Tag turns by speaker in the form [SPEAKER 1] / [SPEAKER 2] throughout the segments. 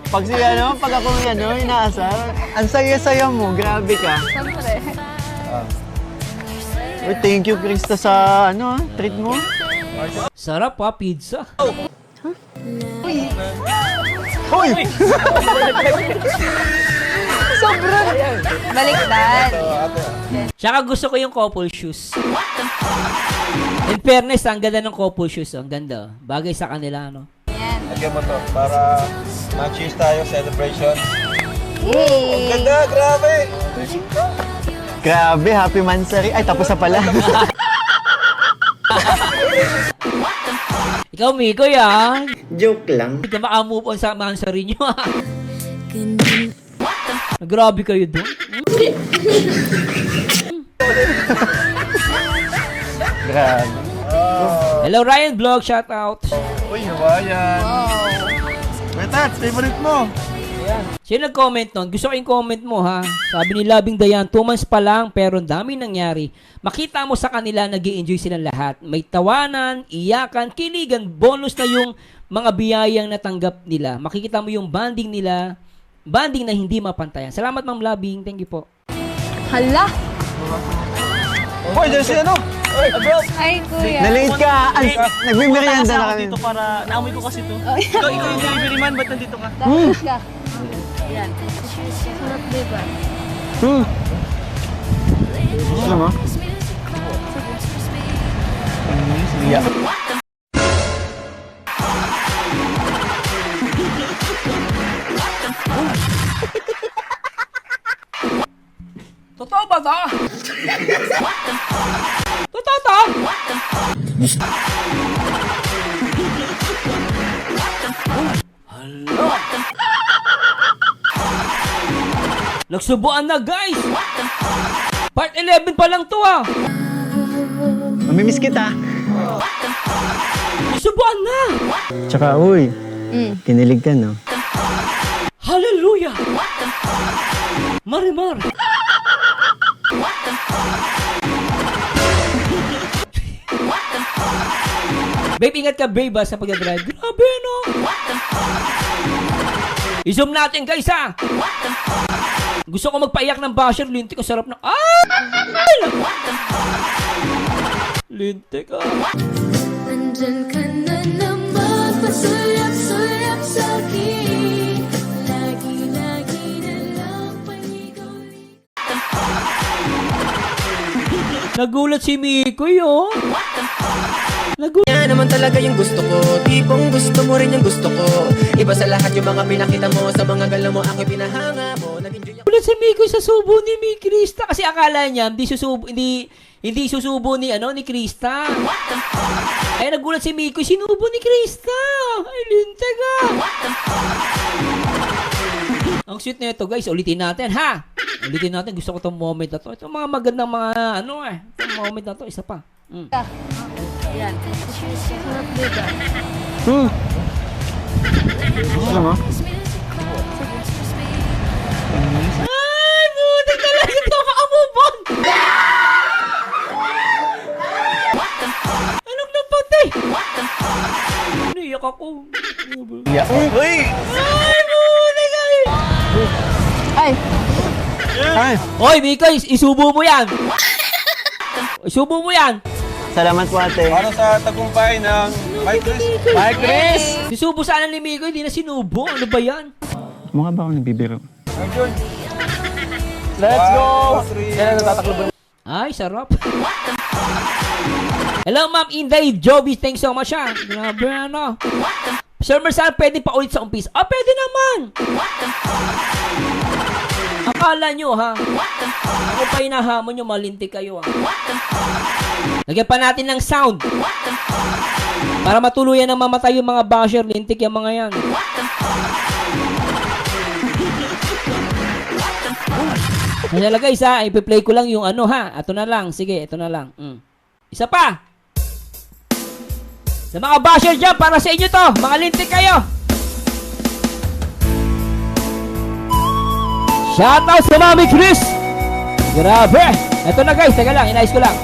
[SPEAKER 1] Pag ako inaasar, ang saya-saya mo, grabe ka.
[SPEAKER 2] Siyempre.
[SPEAKER 1] Uy, thank you, Krista, sa treat mo.
[SPEAKER 3] Sarap ha, pizza.
[SPEAKER 1] Hoy!
[SPEAKER 2] Sobrang baliktad.
[SPEAKER 3] Tsaka gusto ko yung couple shoes. In fairness, ang ganda ng couple shoes. Ang ganda. Bagay sa kanila, no?
[SPEAKER 2] Yan.
[SPEAKER 4] Lagyan mo to para ma-cheers tayo, celebration.
[SPEAKER 2] Yay!
[SPEAKER 4] Ganda, grabe!
[SPEAKER 1] Grabe, happy mansari. Ay, tapos na pala.
[SPEAKER 3] Ikaw, Mikoy, ha?
[SPEAKER 1] Joke lang.
[SPEAKER 3] Hindi ka maka-move on sa mansari nyo, ha? Grabe kayo doon.
[SPEAKER 1] Grabe.
[SPEAKER 3] Hello, Ryan Vlog. Shout out.
[SPEAKER 4] Uy, hawayan. Betats, favorite mo.
[SPEAKER 3] Sino nag-comment nun? Gusto ko yung comment mo, ha? Sabi ni Labing Dayan, 2 months pa lang, pero dami nangyari. Makita mo sa kanila, nag-i-enjoy silang lahat. May tawanan, iyakan, kiligan, bonus na yung mga biyayang natanggap nila. Makikita mo yung banding nila, banding na hindi mapantayan. Salamat, Ma'am Labing. Thank you po.
[SPEAKER 2] Hala!
[SPEAKER 4] Uy, dyan si ano?
[SPEAKER 2] Ay, kuya.
[SPEAKER 1] Nalate ka. Nagmimerienda na kami.
[SPEAKER 5] dito para naamoy ko kasi to. Ikaw yung delivery man, ba't nandito ka?
[SPEAKER 2] Dapat ka. Yan. Sarap, diba?
[SPEAKER 1] Alam mo? Yeah.
[SPEAKER 3] Totoo ba to? Totoo to? Hala. Nagsubuan na, guys. Part 11 pa lang to, ah.
[SPEAKER 1] Mamimiss kita.
[SPEAKER 3] Nagsubuan na.
[SPEAKER 1] Tsaka, uy, kinilig ka, no?
[SPEAKER 3] Hallelujah. Marimar. Babe, ingat ka, babe, sa pag-drive. Grabe, no? I-zoom natin, guys, ha? Gusto ko magpaiyak ng basher. Lintik, ang sarap na... Ay! Lintik, ah.
[SPEAKER 6] Nandyan ka na naman, pasulap-sulap sa'kin. Lagi-lagi na lang panigaw-ligaw.
[SPEAKER 3] Nagulat si Mikoy, oh. Nagulat.
[SPEAKER 7] Yan naman talaga yung gusto ko. Tipong gusto mo rin yung gusto ko. Iba sa lahat yung mga pinakita mo. Sa mga galaw mo ako'y pinahanga mo. Nag-enjoy ako.
[SPEAKER 3] Nagulat si Mikoy sa subo ni Krista. Kasi akala niya, hindi susubo ni Krista. Ay, nagulat si Mikoy, sinubo ni Krista. Ay, lintik, ah. Ang sweet na ito, guys. Ulitin natin, ha? Ulitin natin. Gusto ko itong moment na to. Ito mga magandang mga, itong moment na to. Isa pa.
[SPEAKER 2] Yan. Sarap, diba?
[SPEAKER 1] Alam mo?
[SPEAKER 3] Ay, butik talaga ito. Makamove on. Anong napatay? Niyak ako.
[SPEAKER 1] Yeah.
[SPEAKER 4] Uy!
[SPEAKER 3] Ay, butik ay.
[SPEAKER 2] Ay!
[SPEAKER 1] Ay,
[SPEAKER 3] Hoy, Mikoy, isubo mo yan. Isubo mo yan.
[SPEAKER 1] salamat po, ate.
[SPEAKER 4] Para sa tagumpay ng Mike Chris.
[SPEAKER 1] Mike Chris!
[SPEAKER 3] Isubo sana ni Mikoy, hindi na sinubo. Ano ba yan?
[SPEAKER 1] Mukha ba ako nagbibiro?
[SPEAKER 4] Ayun.
[SPEAKER 1] Let's go!
[SPEAKER 4] 1, 2, 3.
[SPEAKER 1] Kaya natataklo ba?
[SPEAKER 3] Ay, sarap. Hello, Ma'am Inday Joby. Thanks so much, ha. Grabe, ano. Sir Marcel, pwede pa ulit sa umpis. Ah, pwede naman. Akala nyo, ha. Ako pa hinahamon nyo, malintik kayo, ha. Lagyan pa natin ng sound. Para matuluyan na mamatay yung mga basher. Lintik yung mga yan. Ano guys, ha? Ipi-play ko lang yung ano, ha? Ito na lang. Sige, ito na lang. Isa pa. Sa mga basher dyan, para sa inyo to. Mga lintik kayo. Shoutout sa Mami Chris. Grabe. Ito na guys, teka lang. Inayos ko lang.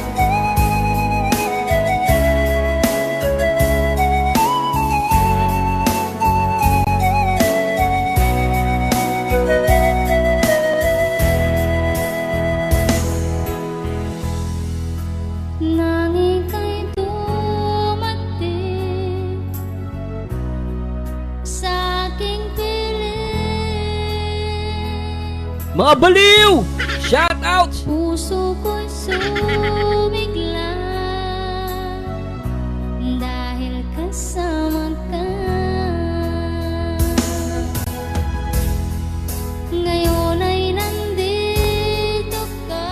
[SPEAKER 3] Mga baliw! Shout out!
[SPEAKER 6] Puso ko'y sumigla dahil kasama ka. Ngayon ay nandito ka,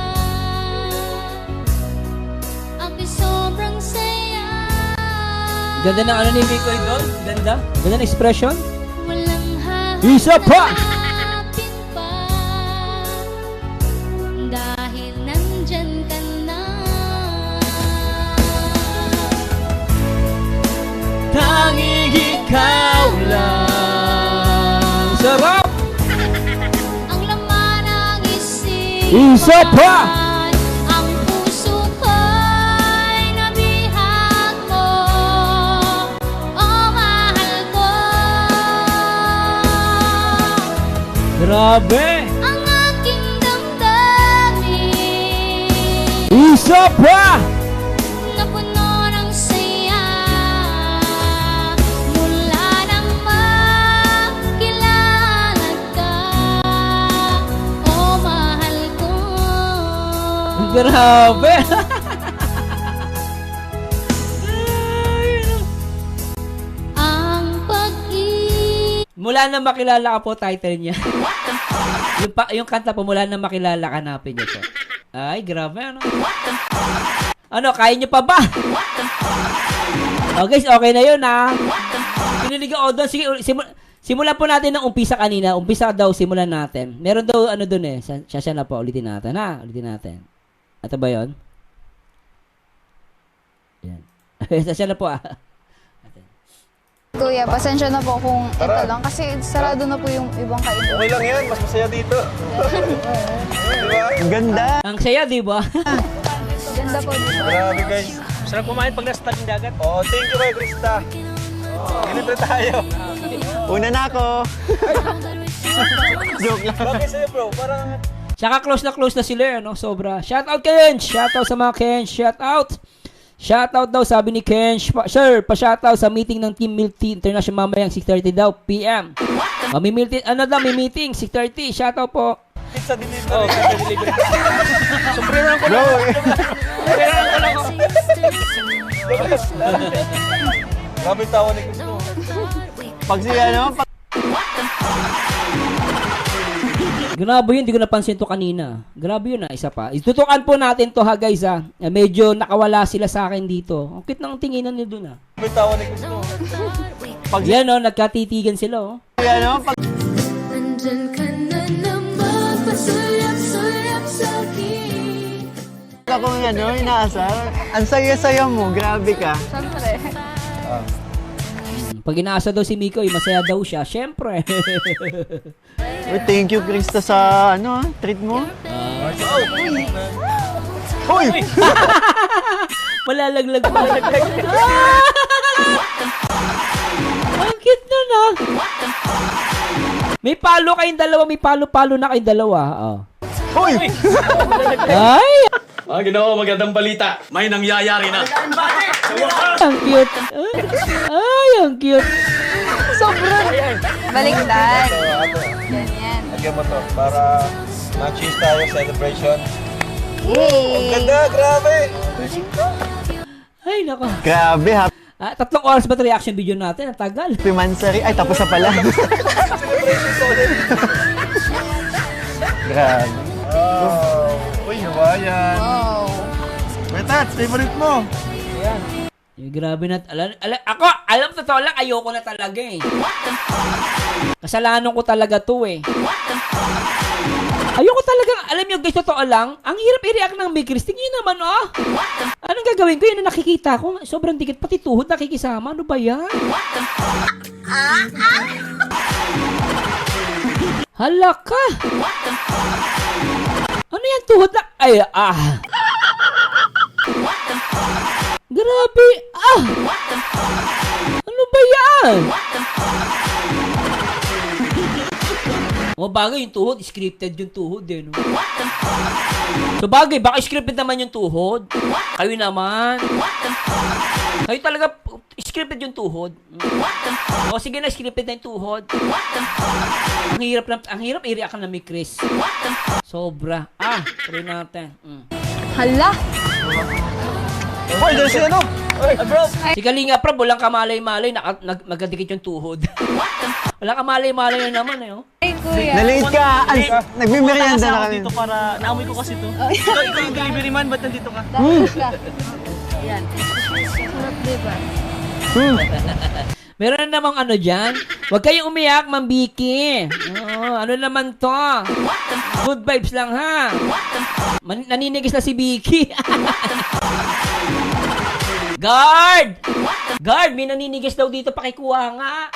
[SPEAKER 6] ako'y sobrang saya.
[SPEAKER 3] Ganda ng ano ni Mikoy doon? Ganda? Ganda ng expression?
[SPEAKER 6] Walang
[SPEAKER 3] Isa pa!
[SPEAKER 6] hahanapin pa dahil nandyan ka na.
[SPEAKER 3] Tanging ikaw lang. Sarap!
[SPEAKER 6] Ang laman ng isip
[SPEAKER 3] Isa pa!
[SPEAKER 6] ang puso ko'y nabihag mo, oh mahal ko.
[SPEAKER 3] Grabe!
[SPEAKER 6] Ang aking damdamin
[SPEAKER 3] Isa pa!
[SPEAKER 6] na puno ng saya mula nang makilala ka, oh mahal ko.
[SPEAKER 3] Grabe!
[SPEAKER 6] Ang pag-ibig
[SPEAKER 3] Mula na makilala ka po, title niya. yung kanta po, mula na makilala ka, hanapin niyo po. Ay, grabe, ano? Ano, kaya niyo pa ba? Oh, guys, okay na yun, ha? Piniligan ko doon. Sige, simulan po natin ng umpisa kanina. Umpisa daw, simulan natin. Meron daw, ano doon eh. Siya na po, ulitin natin, ha? Ulitin natin. Ito ba yun? Yan. Siya na po, ah.
[SPEAKER 2] Kuya, pasensya na po kung ito lang. Kasi sarado na po yung ibang kainan.
[SPEAKER 4] Okay lang yan, mas masaya dito. Diba?
[SPEAKER 1] Ang ganda.
[SPEAKER 3] Ang saya, di ba?
[SPEAKER 2] Ganda po dito.
[SPEAKER 4] Grabe guys.
[SPEAKER 5] Sarap kumain pag nasa tabing dagat.
[SPEAKER 4] Oh, thank you kay Krista. Ganito tayo.
[SPEAKER 1] Una na ako. Joke lang.
[SPEAKER 4] Bagay sa'yo bro, parang
[SPEAKER 3] Tsaka close na sila, no? Sobra. Shout out Kench! Shout out sa mga Kench! Shout out! Shout out daw, sabi ni Kench. Sir, pa-shout out sa meeting ng Team Milk Tea International mamayang 6:30 daw, PM. May meeting, may meeting, 6:30. Shout out po.
[SPEAKER 4] pizza delivery.
[SPEAKER 5] Oh, pizza delivery. Sumbrero ko
[SPEAKER 1] Bro,
[SPEAKER 5] lang.
[SPEAKER 4] Grabe tawa ni Gusto.
[SPEAKER 1] pag siya ano,
[SPEAKER 3] Grabe yun, hindi ko napansin to kanina. Grabe yun, isa pa. Itutukan po natin to, ha, guys, ha. Medyo nakawala sila sa akin dito. Ang cute ng tinginan nyo dun, ha.
[SPEAKER 4] Grabe tawa ni Gusto.
[SPEAKER 3] Yan, no, nagkatitigan sila, oh.
[SPEAKER 1] ano, pag
[SPEAKER 6] Nandyan ka na naman, pasulap-sulap sa'kin.
[SPEAKER 1] ako ano, inaasar, ang saya-saya mo, grabe ka.
[SPEAKER 2] Siyempre.
[SPEAKER 3] Pag inaasa daw si Mikoy, masaya daw siya. Syempre.
[SPEAKER 1] Uy, thank you, Krista, sa ano, treat mo. Hoy!
[SPEAKER 3] Malalaglag pa. Ang cute nun, ha. May palo kayong dalawa. May palo-palo na kayong dalawa. Oh.
[SPEAKER 1] Hoy!
[SPEAKER 3] Ay!
[SPEAKER 8] Ginawa, magandang balita. May nangyayari na.
[SPEAKER 3] Ang cute. Ay, ang cute.
[SPEAKER 2] Baliktad.
[SPEAKER 4] So, ate,
[SPEAKER 2] Ganyan.
[SPEAKER 4] lagyan mo to para ma-cheese tayo celebration. Ang
[SPEAKER 2] Yay!
[SPEAKER 4] ganda, grabe.
[SPEAKER 3] Ay, nako.
[SPEAKER 1] Grabe, happy
[SPEAKER 3] 3 oras ba ito reaction video natin? Ang tagal.
[SPEAKER 1] mansari. Ay, tapos na pala. Grabe.
[SPEAKER 4] Wow. Uy, hawayan.
[SPEAKER 2] Wow.
[SPEAKER 4] Betats, favorite mo.
[SPEAKER 3] Grabe na. Alam totoo lang, ayoko na talaga eh. Kasalanan ko talaga to eh. Ayoko talaga, alam nyo guys, totoo lang, ang hirap i-react ng Big Chris. Tingnan naman, oh. Anong gagawin ko? Yun na nakikita ko. Sobrang dikit, pati tuhod nakikisama. Ano ba yan? Hala ka. Ano yan, tuhod na? Ay, Grabe! Ano ba yan? O bagay, yung tuhod, scripted yung tuhod eh, no? So bagay, baka scripted naman yung tuhod. Kayo naman. Kayo talaga, Scripted yung tuhod. O sige na, scripted na yung tuhod. Ang hirap i-react na may Chris. Sobra. Try natin.
[SPEAKER 2] Hala!
[SPEAKER 4] Hoy, dyan si ano? Bro!
[SPEAKER 3] Si Kalinga Prab, walang kamalay-malay, nagkadikit yung tuhod. Walang kamalay-malay na naman eh. Oh.
[SPEAKER 2] Ay, kuya.
[SPEAKER 1] Nalate ka. Nagmimerienda na
[SPEAKER 5] Ako
[SPEAKER 1] kami.
[SPEAKER 5] dito para, naamoy ko kasi to. Ikaw yung delivery man, ba't nandito ka?
[SPEAKER 2] Dapat ka. Yan. Sarap, diba?
[SPEAKER 3] Meron na namang ano dyan. Huwag kayong umiyak, Ma'am Vicky. Ano naman to? Good vibes lang ha. Naninigis na si Vicky. Guard! Guard, may naninigis daw dito, pakikuha nga.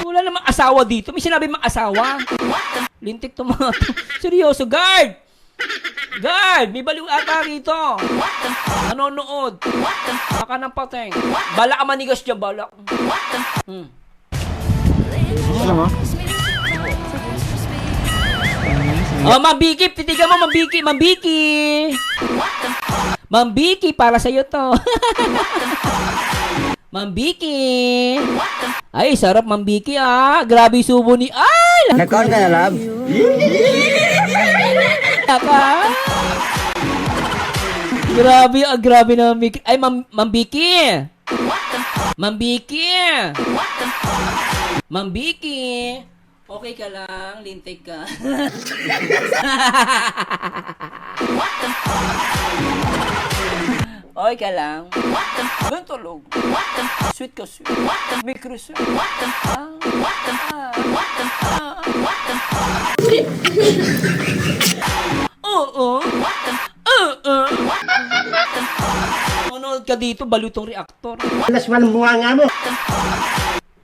[SPEAKER 3] Wala namang asawa dito. May sinabi mang asawa. Lintik to mga to. Seryoso, guard! Guard! May baliw ata rito. Nanonood. Baka ng pateng. Bala ka manigas dyan, bala.
[SPEAKER 1] Alam mo?
[SPEAKER 3] Oh, Ma'am Vicky, titigan mo, Ma'am Vicky. Ma'am Vicky! Ma'am Vicky, para sa'yo to. Ma'am Vicky! Ay, sarap, Ma'am Vicky, Grabe yung subo ni... Ay!
[SPEAKER 1] Nag-on ka na, love?
[SPEAKER 3] Laka! Grabe na, Ma'am Vicky. Ay, Ma'am Vicky! Ma'am Vicky! Ma'am Vicky! Okay ka lang, lintik ka. Okay ka lang. Doon tulog. Sweet ka, sweet. May cruise. Oo. Manood ka dito, balutong reactor.
[SPEAKER 1] Alas man bunga nga mo.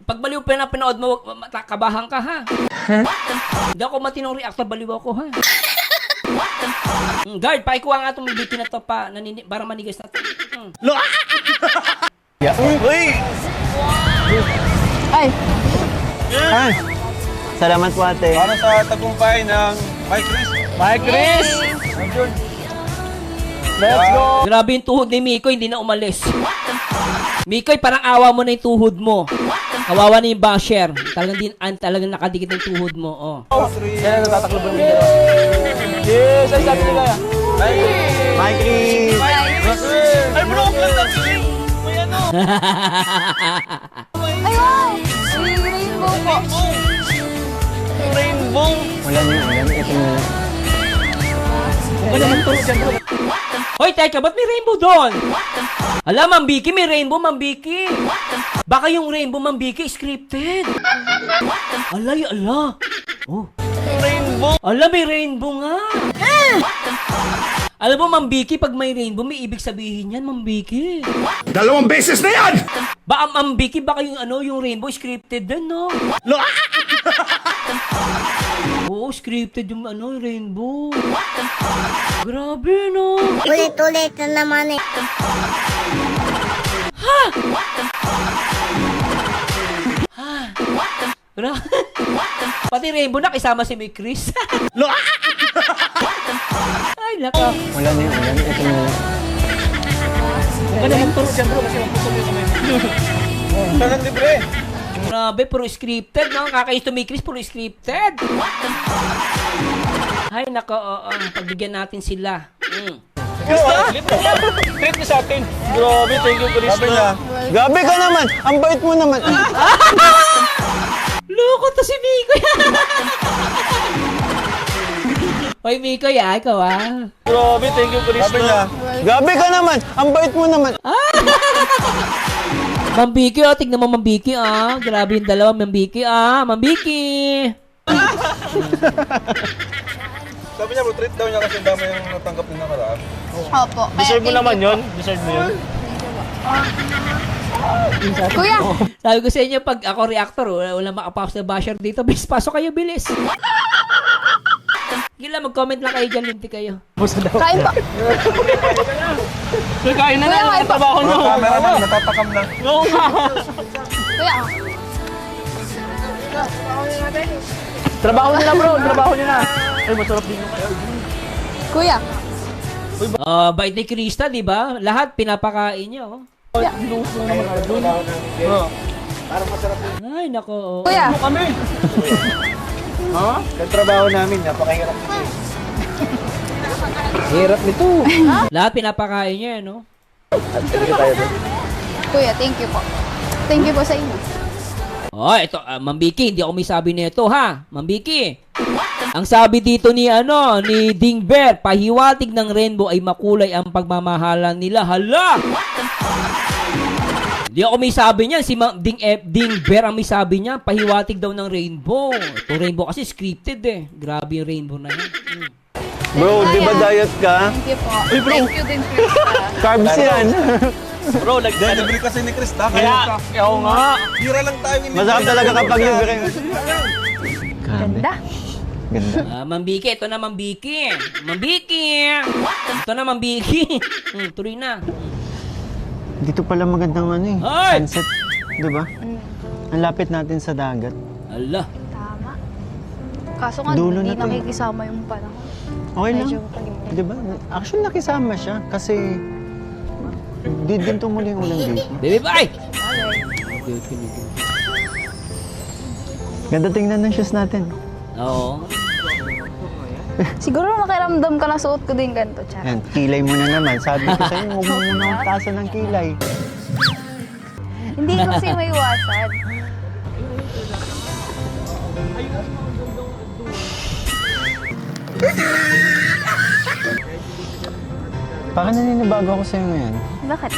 [SPEAKER 3] Pag baliw pa na pinood mo, kabahan ka ha. Hindi ako matinong reactor, baliw ako ha. Guard, pakikuha nga itong biti na to pa, para manigas na to.
[SPEAKER 4] Uy!
[SPEAKER 2] Ay!
[SPEAKER 1] Ay. Salamat po, ate.
[SPEAKER 4] Para sa tagumpay ng Mike Chris.
[SPEAKER 5] Bye, Chris!
[SPEAKER 4] Let's go!
[SPEAKER 3] Grabe yung tuhod ni Mikoy, hindi na umalis. Mikoy, parang awa mo na yung tuhod mo. Kawawa na yung basher. Talagang nakadikit yung tuhod mo. Oh.
[SPEAKER 4] Yan ang natataklo ba nila? Yes! Ay, sabi nila.
[SPEAKER 1] Bye, Chris.
[SPEAKER 5] Ay, bro, lang na si... May ano?
[SPEAKER 2] Ay, wow! Si Rainbow po.
[SPEAKER 5] Rainbow!
[SPEAKER 1] Wala niyo, ito na.
[SPEAKER 3] Hoy, teka, ba't may rainbow doon? Ala, Ma'am Vicky, may rainbow, Ma'am Vicky. Baka yung rainbow, Ma'am Vicky, scripted. Ala. Oh.
[SPEAKER 5] Rainbow!
[SPEAKER 3] Ala, may rainbow nga. Alam mo, Ma'am Vicky, pag may rainbow, may ibig sabihin yan, Ma'am Vicky.
[SPEAKER 8] 2 beses na yan!
[SPEAKER 3] Ma'am Vicky, baka yung rainbow scripted din, no? Oo, scripted yung yung rainbow. Grabe, no?
[SPEAKER 6] Ulit-ulit na naman eh.
[SPEAKER 3] Pati rainbow na kasama si May Chris. Ay, naka.
[SPEAKER 1] Wala niyo, ito na.
[SPEAKER 5] Huwag ka naman turo dyan, bro, kasi magpusok yung kamay mo.
[SPEAKER 4] Talagang libre.
[SPEAKER 3] Grabe, puro scripted, no? Kakais to May Chris, puro scripted. Ay, naka, pagbigyan natin sila.
[SPEAKER 5] Treat niyo sa akin. Grabe, thank you, Chris.
[SPEAKER 4] Sabi niya,
[SPEAKER 1] Gabi ka naman. Ang bait mo naman.
[SPEAKER 3] Loko to si Mikoy. Hoy, Mikoy, ikaw
[SPEAKER 5] Grabe, thank you, Chris.
[SPEAKER 4] sabi niya,
[SPEAKER 1] Gabi ka naman. Ang bait mo naman.
[SPEAKER 3] Ma'am Vicky, tignan mo, Ma'am Vicky, Grabe yung dalawa, Ma'am Vicky, Ma'am Vicky.
[SPEAKER 4] sabi niya bro, treat daw niya kasi ang dami yung natanggap niya nakaraan.
[SPEAKER 2] Opo.
[SPEAKER 5] Deserve mo naman yun. Deserve mo yun.
[SPEAKER 2] Kuya!
[SPEAKER 3] Sabi ko sa inyo, pag ako reactor, wala makapasok na basher dito, bilis, pasok kayo, bilis. Gila, mag-comment lang kayo dyan, linti kayo.
[SPEAKER 2] Kain pa!
[SPEAKER 5] Kain na
[SPEAKER 2] Kuya,
[SPEAKER 5] na.
[SPEAKER 2] kain pa!
[SPEAKER 5] Trabaho
[SPEAKER 4] Mga
[SPEAKER 5] nyo.
[SPEAKER 4] camera na, natatakam na.
[SPEAKER 5] Oo nga.
[SPEAKER 2] Kuya!
[SPEAKER 5] Trabaho nyo na, bro. Trabaho nyo na. Ay, masarap din yung kayo.
[SPEAKER 2] Kuya!
[SPEAKER 3] Bait ni Krista, di ba? Lahat pinapakain niyo. Ay, nako.
[SPEAKER 2] Kuya,
[SPEAKER 4] Yung trabaho namin, napakahirap nito eh.
[SPEAKER 3] Hirap nito. Lahat pinapakain niya, no?
[SPEAKER 2] kuya, thank you po. Thank you po sa inyo.
[SPEAKER 3] Oh, ito, Ma'am Vicky, hindi ako may sabi nito, ha? Ma'am Vicky. Ang sabi dito ni Ding Bear, pahiwatig ng rainbow ay makulay ang pagmamahalan nila. Hala! Hindi ako may sabi niyan. Si Ding Bear ang may sabi niya, pahiwatig daw ng rainbow. Ito rainbow kasi scripted eh. Grabe yung rainbow na yan.
[SPEAKER 1] Bro, di ba diet ka?
[SPEAKER 2] Thank you po. Thank you din, Krista.
[SPEAKER 1] Carbs yan.
[SPEAKER 5] Bro,
[SPEAKER 4] Libre kasi ni Krista, kaya
[SPEAKER 5] Oo nga.
[SPEAKER 4] hira lang tayo ni
[SPEAKER 1] Masarap talaga kapag libre.
[SPEAKER 2] Ganda.
[SPEAKER 1] Ganda.
[SPEAKER 3] Ma'am Vicky, ito na Ma'am Vicky. Ma'am Vicky! Ito na Ma'am Vicky. Tuloy na.
[SPEAKER 1] Dito pala magandang
[SPEAKER 3] Ay!
[SPEAKER 1] sunset. Di ba? Ang lapit natin sa dagat.
[SPEAKER 3] Hala.
[SPEAKER 2] Tama. Kaso nga,
[SPEAKER 1] Dulo
[SPEAKER 2] hindi
[SPEAKER 1] na to eh.
[SPEAKER 2] nakikisama yung panahon.
[SPEAKER 1] Okay lang.
[SPEAKER 2] Medyo pag-imig.
[SPEAKER 1] Di ba? Actually, nakisama siya kasi di din tumuli yung ulang dito.
[SPEAKER 3] Baby bye!
[SPEAKER 1] Ganda tingnan ng shoes natin.
[SPEAKER 3] Oo.
[SPEAKER 2] Siguro makiramdam ka na suot ko din ganito, Char.
[SPEAKER 1] Yan, kilay mo na naman. Sabi ko sa'yo, huwag mo muna akong tasa ng kilay.
[SPEAKER 2] Hindi kasi may iwasan.
[SPEAKER 1] Parang naninibago ako sa'yo ngayon.
[SPEAKER 2] Bakit?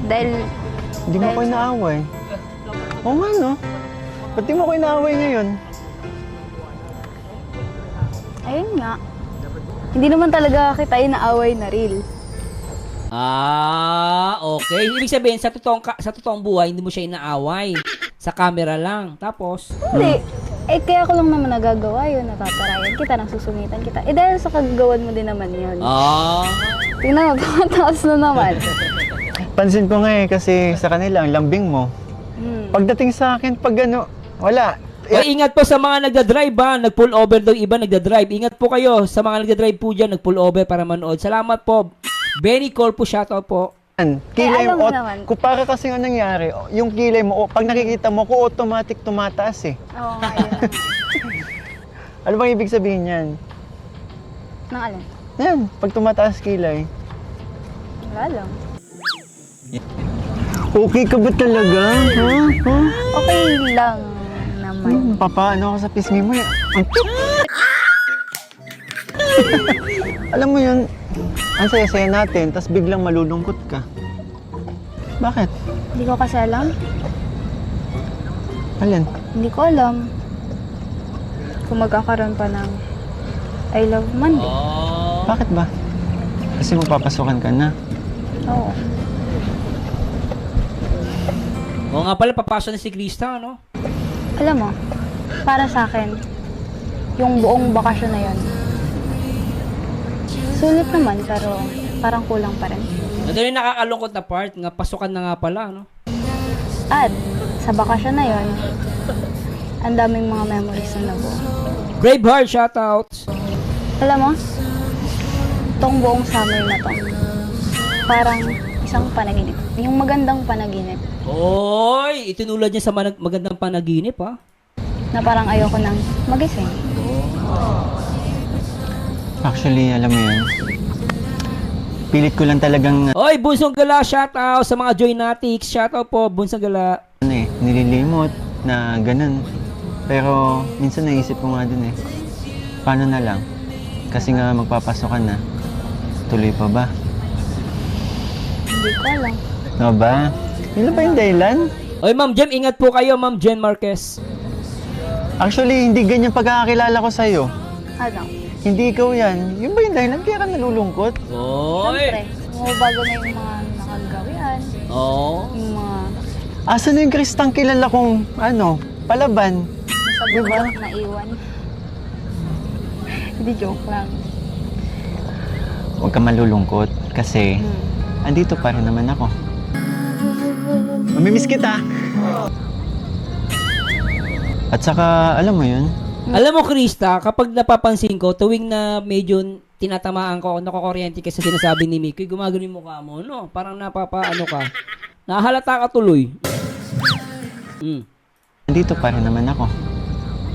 [SPEAKER 2] Dahil,
[SPEAKER 1] Hindi mo ko inaaway. Oo nga, no? Ba't di mo ko inaaway ngayon?
[SPEAKER 2] ayun nga. Hindi naman talaga kita inaaway na real.
[SPEAKER 3] Okay. Ibig sabihin, sa totoong buhay, hindi mo siya inaaway. Sa camera lang. Tapos,
[SPEAKER 2] Hindi. Kaya ko lang naman nagagawa yun. Natatarayan kita, nasusungitan kita. Dahil sa kagagawan mo din naman yun. Tingnan mo, tumataas na naman.
[SPEAKER 1] Pansin ko nga kasi sa kanila, ang lambing mo. Pagdating sa akin, pag wala.
[SPEAKER 3] ingat po sa mga nagdadrive ha. Nag-pull over daw iba nagdadrive. Ingat po kayo sa mga nagdadrive po dyan. Nag-pull over para manood. Salamat po. Benny Cole po, shoutout po.
[SPEAKER 1] Kilay
[SPEAKER 2] alam
[SPEAKER 1] mo,
[SPEAKER 2] mo naman.
[SPEAKER 1] para kasi nga nangyari, yung kilay mo, pag nakikita mo ko, automatic tumataas eh.
[SPEAKER 2] Oo nga, yun.
[SPEAKER 1] Ano bang ibig sabihin yan?
[SPEAKER 2] Nang alin?
[SPEAKER 1] Yan, pag tumataas kilay.
[SPEAKER 2] Wala lang.
[SPEAKER 1] Okay ka ba talaga?
[SPEAKER 2] Okay lang naman.
[SPEAKER 1] Papaano ako sa pisngi mo eh. Alam mo yun, ang saya-saya natin, tas biglang malulungkot ka. Bakit?
[SPEAKER 2] Hindi ko kasi alam.
[SPEAKER 1] Alin?
[SPEAKER 2] Hindi ko alam kung magkakaroon pa ng I Love Monday.
[SPEAKER 1] Bakit ba? Kasi magpapasukan ka na.
[SPEAKER 2] Oo.
[SPEAKER 3] Oo nga pala, papasok na si Krista, no?
[SPEAKER 2] Alam mo, para sa akin, yung buong bakasyon na yun, sulit naman, pero parang kulang pa rin.
[SPEAKER 3] Ito yung nakakalungkot na part, nga pasukan na nga pala, no?
[SPEAKER 2] At sa bakasyon na yun, ang daming mga memories na nabuo.
[SPEAKER 3] Braveheart, shoutouts.
[SPEAKER 2] Alam mo, tong buong summer na to, parang isang panaginip. Yung magandang panaginip.
[SPEAKER 3] Oy, itinulad niya sa magandang panaginip, ha?
[SPEAKER 2] Na parang ayoko nang magising.
[SPEAKER 1] Actually, alam mo yun, pilit ko lang talagang
[SPEAKER 3] Oy, Bunsong Gala, shoutout sa mga Joynatics. Shoutout po, Bunsong Gala.
[SPEAKER 1] nililimot na ganun. Pero minsan naisip ko nga din paano na lang? Kasi nga magpapasokan na. Tuloy pa ba?
[SPEAKER 2] Hindi ko alam.
[SPEAKER 1] Ano ba? Yun ba yung dahilan?
[SPEAKER 3] Oy, Ma'am Jem, ingat po kayo, Ma'am Jen Marquez.
[SPEAKER 1] Actually, hindi ganyan pagkakakilala ko sa'yo.
[SPEAKER 2] Ano?
[SPEAKER 1] Hindi ikaw yan. Yun ba yung dahilan? Kaya ka nalulungkot?
[SPEAKER 2] Siyempre, bago na yung mga nakagawian, yung mga
[SPEAKER 1] Asan na yung Kristang kilala kong, palaban?
[SPEAKER 2] sa bundok na iwan. Hindi, joke lang.
[SPEAKER 1] Huwag ka malulungkot kasi andito pa rin naman ako. Mamimiss kita! At saka, alam mo yun,
[SPEAKER 3] Alam mo, Krista, kapag napapansin ko, tuwing na medyo tinatamaan ko, nakokuryente ka sa sinasabi ni Mikoy, gumagano yung mukha mo, no? Parang napapaano ka. Nahalata ka tuloy.
[SPEAKER 1] Nandito pa rin naman ako.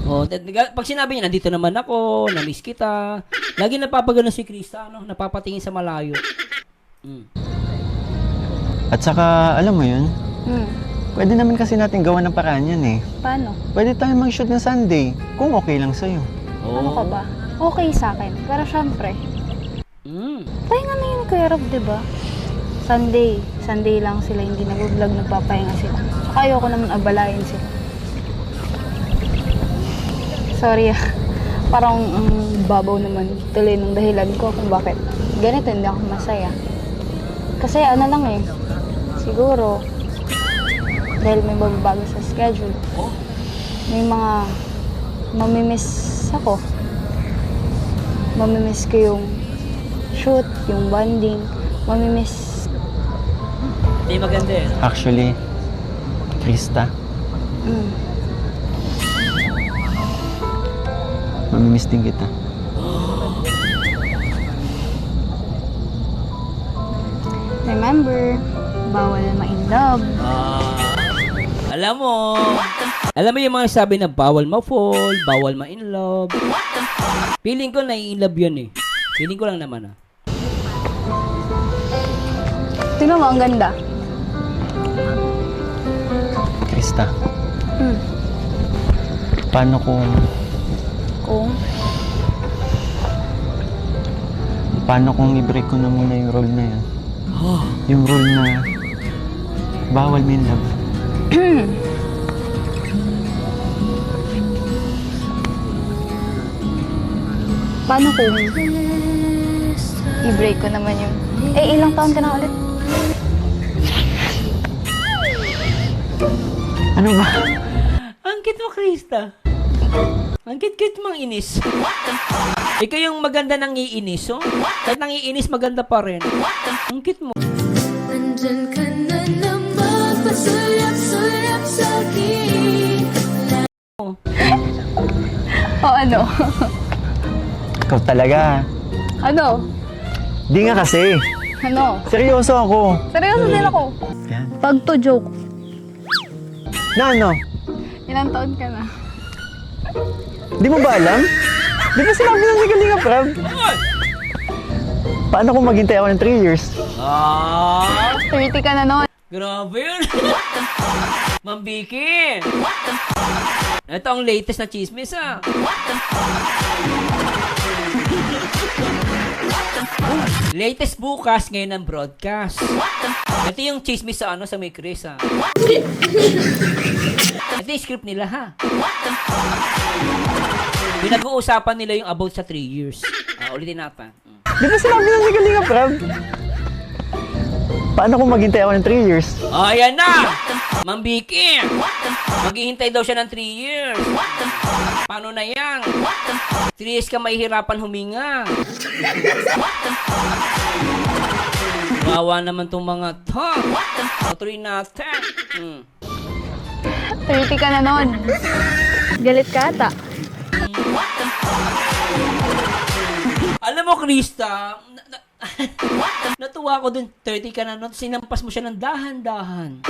[SPEAKER 3] Oh, pag sinabi niya, nandito naman ako, na-miss kita. Lagi napapagano si Krista, no? Napapatingin sa malayo.
[SPEAKER 1] At saka, alam mo yun, pwede naman kasi natin gawa ng paraan yan eh.
[SPEAKER 2] Paano?
[SPEAKER 1] Pwede tayo mag-shoot ng Sunday, kung okay lang sa'yo.
[SPEAKER 2] Ano ka ba? Okay sa akin. Pero syempre, pahinga na yun ni Kuya Rob, diba? Sunday lang sila, hindi nag-vlog, nagpapahinga sila. Saka ayoko naman abalayin sila. Sorry parang babaw naman tuloy ng dahilan ko kung bakit ganito hindi ako masaya. Kasi ano lang eh, siguro, dahil may babago sa schedule, may mga mamimiss ako. Mamimiss ko yung shoot, yung bonding, mamimiss.
[SPEAKER 3] Hindi maganda eh.
[SPEAKER 1] Actually, Krista, mamimiss din kita.
[SPEAKER 2] Remember, bawal ma-in love.
[SPEAKER 3] Alam mo yung mga sabi na bawal ma-fall, bawal ma-in love. Feeling ko na-in love yun eh. Feeling ko lang naman ah.
[SPEAKER 2] Tingnan mo, ang ganda.
[SPEAKER 1] Krista, paano kung i-break ko na muna yung role na yun? Yung role na bawal may love.
[SPEAKER 2] Paano kung i-break ko naman yung... ilang taon ka na ulit?
[SPEAKER 1] Ano ba?
[SPEAKER 3] Ang cute mo, Krista. Ang cute mong inis. Ikaw yung maganda nang iinis, oh? Kahit nang iinis, maganda pa rin. Ang cute mo.
[SPEAKER 9] Nandyan ka na naman, pasulap-sulap sa akin.
[SPEAKER 2] O ano?
[SPEAKER 1] Ikaw talaga.
[SPEAKER 2] Ano?
[SPEAKER 1] Di nga kasi.
[SPEAKER 2] Ano?
[SPEAKER 1] Seryoso ako.
[SPEAKER 2] Seryoso din ako.
[SPEAKER 1] Yan.
[SPEAKER 2] Pag to joke,
[SPEAKER 1] Na ano?
[SPEAKER 2] ilang taon ka na?
[SPEAKER 1] Di mo ba alam? Di ba sinabi na si Kalinga Prab? Paano kung maghintay ako ng 3 years?
[SPEAKER 2] 30 ka na noon.
[SPEAKER 3] Grabe yun. Ma'am Vicky. Ito ang latest na chismis, ah. Latest bukas ngayon ang broadcast. Ito yung chismis sa sa may Chris, ah. Ito yung script nila, ha. Pinag-uusapan nila yung about sa 3 years. Ulitin natin.
[SPEAKER 1] Di ba sinabi na si Kalinga Prab? Paano kung maghintay ako ng 3 years?
[SPEAKER 3] Ayan na! Ma'am Vicky! Maghihintay daw siya ng 3 years. Paano na yan? 3 years ka mahihirapan huminga. Wawa naman tong mga to. Patuloy natin.
[SPEAKER 2] 30 ka na noon. Galit ka ata.
[SPEAKER 3] Alam mo, Krista, natuwa ko dun. 30 ka na noon, sinampas mo siya ng dahan-dahan.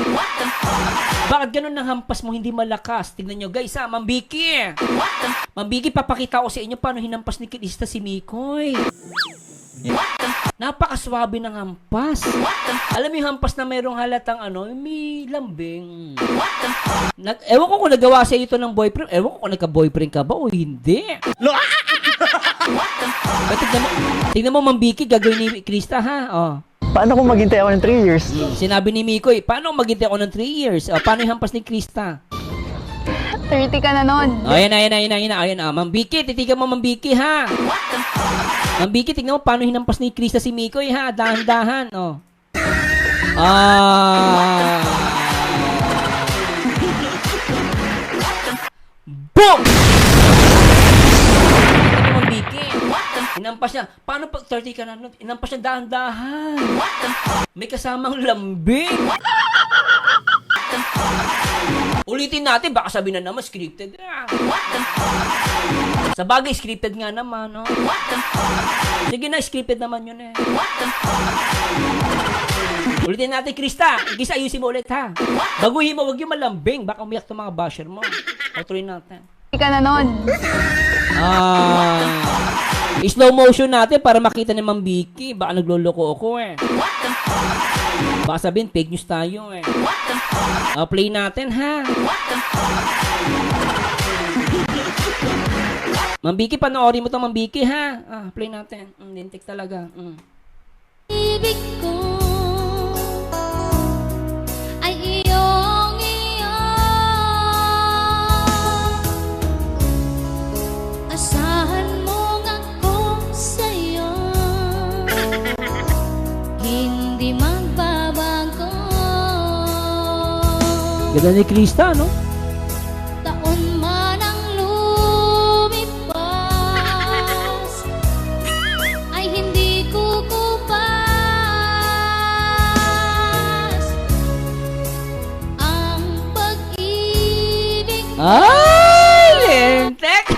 [SPEAKER 3] Bakit ganun ang hampas mo hindi malakas? Tignan nyo guys, Ma'am Vicky. Ma'am Vicky, papakita ko sa inyo paano hinampas ni Krista si Mikoy. Napakaswabe ng hampas. Alam mo yung hampas na mayroong halatang may lambing. Ewan ko kung nagawa sa ito ng boyfriend. Ewan ko kung nagka-boyfriend ka ba o hindi. Tignan mo, Ma'am Vicky, gagawin ni Krista, ha?
[SPEAKER 1] Paano kung maghintay ako ng 3 years?
[SPEAKER 3] Sinabi ni Mikoy, paano maghintay ako ng 3 years? Paano yung hampas ni Krista?
[SPEAKER 2] 30 ka na noon.
[SPEAKER 3] Ayan. Ma'am Vicky, titigan mo, Ma'am Vicky, ha? Ma'am Vicky, tignan mo paano hinampas ni Krista si Mikoy, ha? Dahan-dahan, Boom! Ma'am Vicky, hinampas niya. Paano pag 30 ka na? Hinampas niya dahan-dahan. May kasamang lambing. Ulitin natin, baka sabihin na naman, scripted. Sa bagay, scripted nga naman, no? Sige na, scripted naman yun eh. Ulitin natin, Krista. Igis, ayusin mo ulit, ha? Baguhin mo, wag yung malambing. Baka umiyak itong mga basher mo. Tuloy natin.
[SPEAKER 2] Hindi ka na nun.
[SPEAKER 3] Slow motion natin para makita ni Ma'am Vicky. Baka nagloloko ako eh. Baka sabihin, fake news tayo eh. Play natin, ha? Ma'am Vicky, panoorin mo ito, Ma'am Vicky, ha? Play natin. Lintik talaga.
[SPEAKER 9] Ibig ko ay iyong iyo. Asahan mo nga ko sa'yo. Hindi magbabago.
[SPEAKER 3] Ganda ni Krista, no?
[SPEAKER 9] Taon man ang lumipas, ay hindi kukupas ang pag-ibig.
[SPEAKER 3] Ay! Lintik!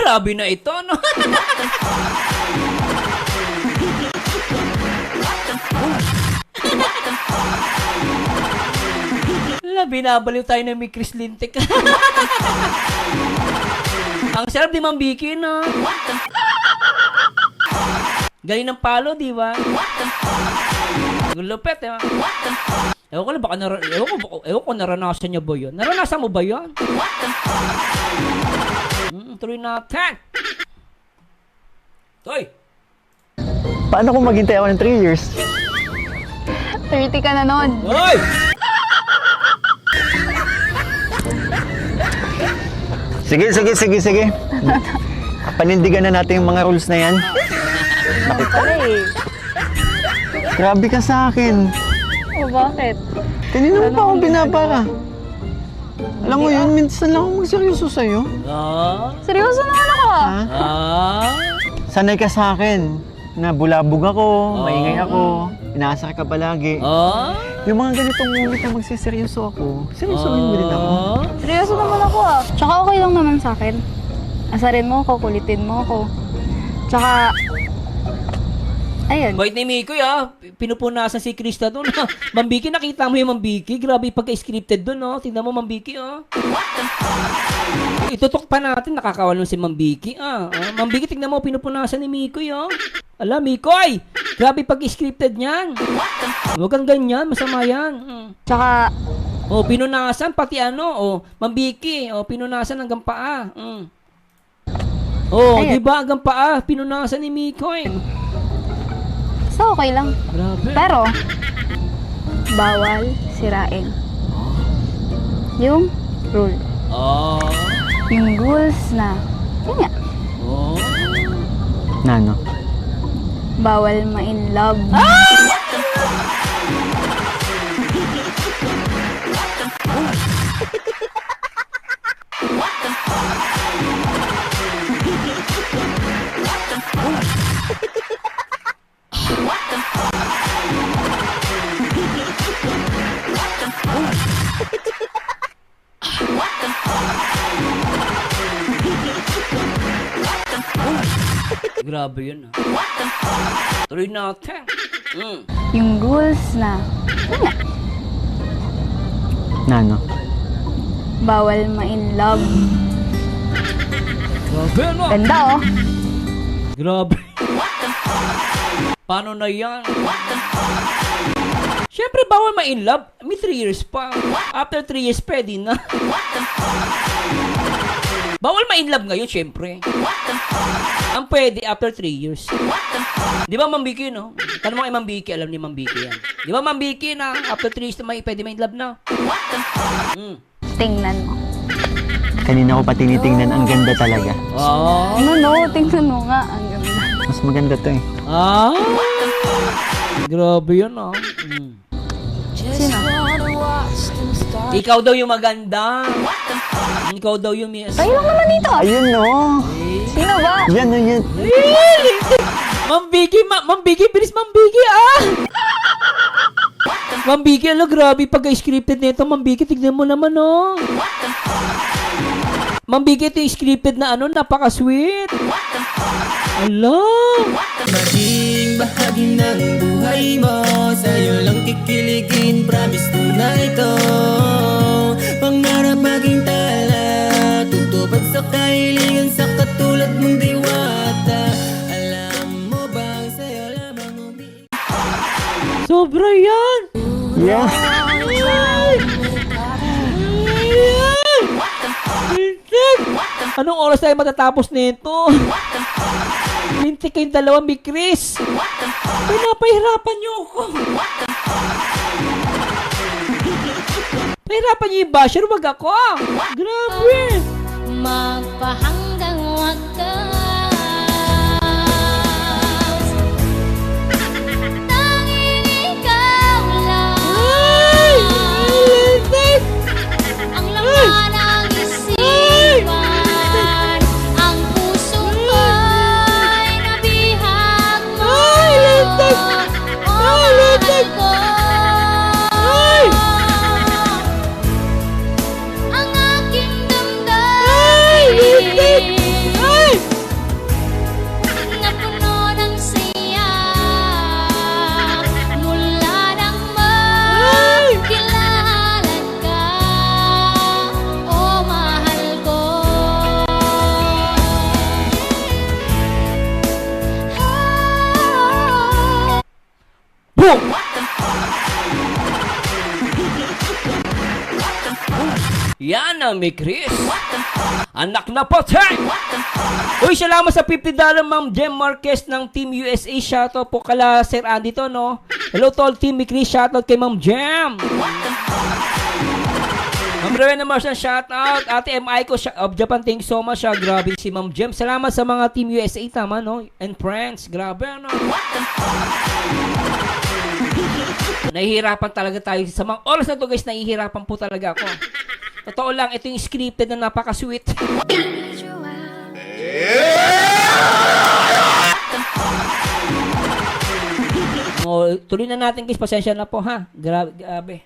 [SPEAKER 3] Grabe na ito, no? Binabaliw tayo ng may Chris Lintik. Ang sarap di Ma'am Vicky, no? Galing ng palo, di ba? Lupet, eh. Ewan ko lang, baka ewan ko naranasan niya ba yun? Naranasan mo ba yun? Tuloy natin. Toy!
[SPEAKER 1] Paano kung maghintay ako ng 3 years?
[SPEAKER 2] 30 ka na nun.
[SPEAKER 3] Hoy!
[SPEAKER 1] Sige. Panindigan na natin yung mga rules na yan. Grabe ka sa akin.
[SPEAKER 2] O bakit?
[SPEAKER 1] Kanina mo pa ako binabara. Alam mo yun, minsan lang ako magseryoso sa'yo.
[SPEAKER 2] Seryoso naman ako ah.
[SPEAKER 1] Sanay ka sa akin na bulabog ako, maingay ako, inaasar ka palagi. Yung mga ganitong moment na magsiseryoso ako, seryosohin mo din ako.
[SPEAKER 2] Seryoso naman ako ah. Tsaka okay lang naman sa akin. Asarin mo ako, kulitin mo ako. Tsaka, ayun.
[SPEAKER 3] Bait ni Mikoy, pinupunasan si Krista doon. Ma'am Vicky, nakita mo yung Ma'am Vicky? Grabe pagka-scripted doon, no? Tingnan mo, Ma'am Vicky, Itutok pa natin, nakakawalong si Ma'am Vicky, Ma'am Vicky, tingnan mo, pinupunasan ni Mikoy, Ala, Mikoy! Grabe pag-scripted niyan. Huwag kang ganyan, masama yan.
[SPEAKER 2] Tsaka,
[SPEAKER 3] pinunasan, pati Ma'am Vicky, pinunasan hanggang paa. Di ba hanggang paa, pinunasan ni Mikoy.
[SPEAKER 2] so okay lang.
[SPEAKER 3] Grabe.
[SPEAKER 2] Pero, bawal sirain. Yung rule. Yung rules na, yun nga,
[SPEAKER 1] Nano?
[SPEAKER 2] bawal ma-in love.
[SPEAKER 3] Grabe yun, Tuloy natin.
[SPEAKER 2] Yung rules na, yun nga,
[SPEAKER 1] Nano?
[SPEAKER 2] bawal ma-in love.
[SPEAKER 3] Grabe, no?
[SPEAKER 2] Ganda oh.
[SPEAKER 3] Grabe. Paano na yan? Siyempre, bawal ma-in love. May 3 years pa. After 3 years, pwede na. Bawal ma-in love ngayon, siyempre. Ang pwede after 3 years. Di ba, Ma'am Vicky, no? Tanong mo kay Ma'am Vicky, alam ni Ma'am Vicky yan. Di ba, Ma'am Vicky, na after 3 years na pwede ma-in love na?
[SPEAKER 2] Tingnan mo.
[SPEAKER 1] Kanina ko pa tinitingnan, ang ganda talaga.
[SPEAKER 2] No, tingnan mo nga. Ang ganda.
[SPEAKER 1] Mas maganda to eh.
[SPEAKER 3] Ah! Grabe yun, ah.
[SPEAKER 2] Sino?
[SPEAKER 3] Ikaw daw yung maganda. Ikaw daw yung
[SPEAKER 2] Kayo lang naman dito.
[SPEAKER 1] Ayun no.
[SPEAKER 2] Sino ba?
[SPEAKER 1] Yan no yan.
[SPEAKER 3] Ma'am Vicky, bilis Ma'am Vicky, ah! Ma'am Vicky, grabe pagka-scripted nito. Ma'am Vicky, tignan mo naman, oh. Ma'am Vicky, ito yung scripted na napaka-sweet. Ala!
[SPEAKER 7] Maging bahagi ng buhay mo, sa'yo lang kikiligin, promise ko na ito. Pangarap maging tala, tutupad sa kahilingan sa katulad mong diwata. Alam mo bang sa'yo lamang umiiyak?
[SPEAKER 3] Sobra yan!
[SPEAKER 1] Yeah.
[SPEAKER 3] Anong oras tayo matatapos nito? Lintik kayong dalawa, Big Chris. Pinapahirapan niyo ako. Pahirapan niyo yung basher, wag ako. Grabe.
[SPEAKER 9] Magpahanggang wakas. Tanging ikaw lang.
[SPEAKER 3] Ay! Lintik!
[SPEAKER 9] Ang laman ng isipan. Ang puso ko'y nabihag mo.
[SPEAKER 3] Ay, lintik!
[SPEAKER 9] O
[SPEAKER 3] Ay, lintik!
[SPEAKER 9] mahal ko.
[SPEAKER 3] Ay!
[SPEAKER 9] Ang aking
[SPEAKER 3] Ay, lintik!
[SPEAKER 9] damdamin
[SPEAKER 3] Ay!
[SPEAKER 9] na puno ng siya mula nang magkilalan ka, o mahal ko.
[SPEAKER 3] Boom! Yan ang may Chris. Anak na patay! Uy, salamat sa $50 Ma'am Jem Marquez ng Team USA. Shoutout po kala Sir Andy to, no? Hello to all Team Chris. Shoutout kay Ma'am Jem. Ma'am Rowena Marsan, shoutout. Ate M.I. ko of Japan, thank you so much. Grabe si Ma'am Jem. Salamat sa mga Team USA, tama, no? And friends, grabe, ano? Nahihirapan talaga tayo. Sa mga oras na to, guys, nahihirapan po talaga ako. Totoo lang, ito yung scripted na napaka-sweet. Tuloy na natin, guys. Pasensya na po, ha? Grabe.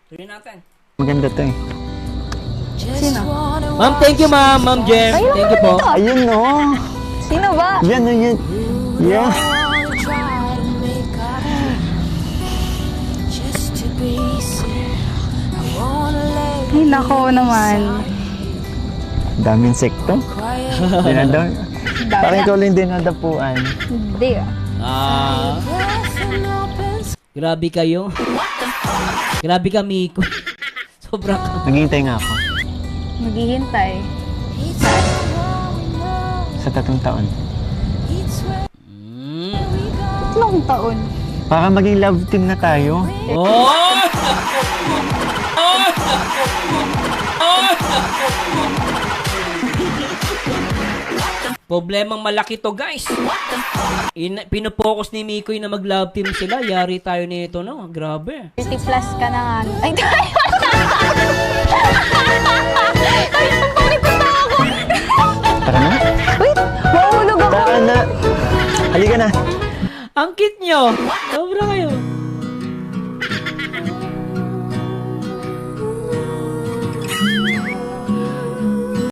[SPEAKER 3] Tuloy natin.
[SPEAKER 1] Maganda to eh.
[SPEAKER 2] Sino?
[SPEAKER 3] Ma'am, thank you, ma'am. Ma'am Jem.
[SPEAKER 2] Kayo lang
[SPEAKER 3] Thank you
[SPEAKER 2] naman
[SPEAKER 3] po.
[SPEAKER 2] dito.
[SPEAKER 1] Ayun no.
[SPEAKER 2] Sino ba?
[SPEAKER 1] Yan no yan. Yeah.
[SPEAKER 2] Ay, nako naman.
[SPEAKER 1] Daming sekto. Dinadaw. Parang ikaw lang din nadapuan.
[SPEAKER 2] Hindi ah.
[SPEAKER 3] Grabe kayo. Grabe kami ko. Sobrang.
[SPEAKER 1] Naghihintay nga ako.
[SPEAKER 2] Maghihintay.
[SPEAKER 1] Sa 3 taon.
[SPEAKER 2] Tatlong taon.
[SPEAKER 1] Para maging love team na tayo.
[SPEAKER 3] Oh! Problemang malaki to, guys. Pinopokus ni Mikoy na mag-love team sila. Yari tayo nito, no? Grabe.
[SPEAKER 2] 30 plus ka na nga. Ay,
[SPEAKER 1] Tara na.
[SPEAKER 2] wait! Mahulog ako!
[SPEAKER 1] Tara na. Halika na.
[SPEAKER 3] Ang cute nyo. Sobra kayo.